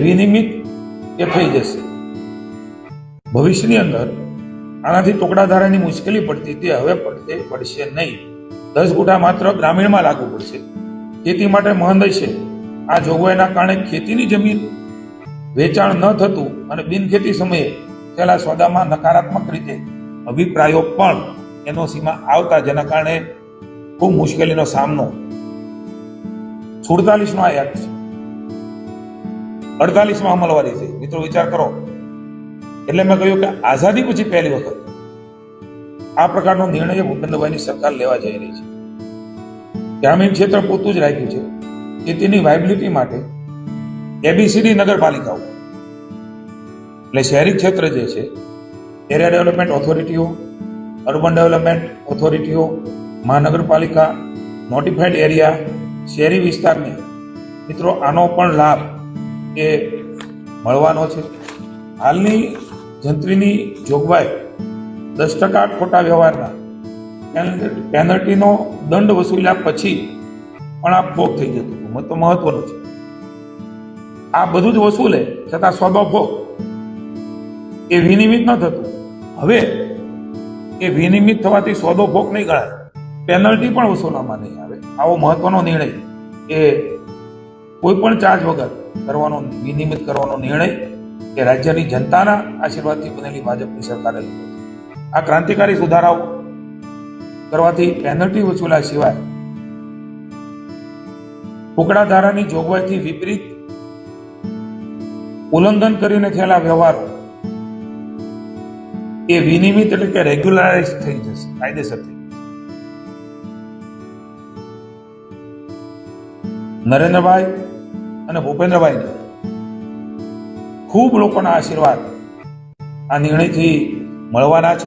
વિનિમિત એ થઈ જશે. ભવિષ્યની અંદર આનાથી ટુકડાધારાની મુશ્કેલી પડતી હતી, હવે પડશે નહીં. 10 ગુઠા માત્ર ગ્રામીણમાં લાગુ પડશે. ખેતી માટે મહંદ છે. આ જોગવાઈના કારણે ખેતીની જમીન વેચાણ ન થતું અને બિનખેતી સમયે થયેલા સોદામાં નકારાત્મક રીતે અભિપ્રાયો પણ એનઓસીમાં આવતા, જેના કારણે ખૂબ મુશ્કેલીનો સામનો. 47 આ એક્ટ છે, 48 અમલવારી થઈ. મિત્રો વિચાર કરો. એટલે મેં કહ્યું કે આઝાદી પછી પહેલી વખત આ પ્રકારનો નિર્ણય ભૂપેન્દ્રભાઈની સરકાર લેવા જઈ રહી છે. ગ્રામીણ ક્ષેત્ર પૂરતું જ રાખ્યું છે. ખેતીની વાયબિલિટી માટે એબીસીડી નગરપાલિકાઓ એટલે શહેરી ક્ષેત્ર જે છે, એરિયા ડેવલપમેન્ટ ઓથોરિટીઓ, અર્બન ડેવલપમેન્ટ ઓથોરિટીઓ, મહાનગરપાલિકા, નોટિફાઈડ એરિયા, શહેરી વિસ્તારને મિત્રો આનો પણ લાભ એ મળવાનો છે. હાલની જંત્રીની જોગવાઈ 10% ખોટા વ્યવહારના પેનલ્ટીનો દંડ વસૂલ્યા પછી પણ આ ભોગ થઈ જતું હતું. તો મહત્વનું છે, આ બધું જ વસૂલે છતાં સોદો ભોગ એ વિનિમિત ન થતું. હવે એ વિનિમિત થવાથી સોદો ભોગ નહીં ગણાય, પેનલ્ટી પણ વસૂલવામાં નહીં આવે. આવો મહત્વનો નિર્ણય એ કોઈ પણ ચાર્જ વગર કરવાનો, વિનિમિત કરવાનો નિર્ણય એ રાજ્યની જનતાના આશીર્વાદથી બનેલી ભાજપની સરકારે લીધો. આ ક્રાંતિકારી સુધારાઓ કરવાથી પેનલ્ટી વસૂલ્યા સિવાય ટુકડા ધારાની જોગવાઈથી વિપરીત ઉલ્લંઘન કરીને થયેલા વ્યવહારો એ વિનિમિત એટલે કે રેગ્યુલરાઇઝ થઈ જશે, કાયદેસર થઈ જશે. નરેન્દ્રભાઈ અને ભૂપેન્દ્રભાઈને ખૂબ લોકોના આશીર્વાદ આ નિર્ણયથી મળવાના છે.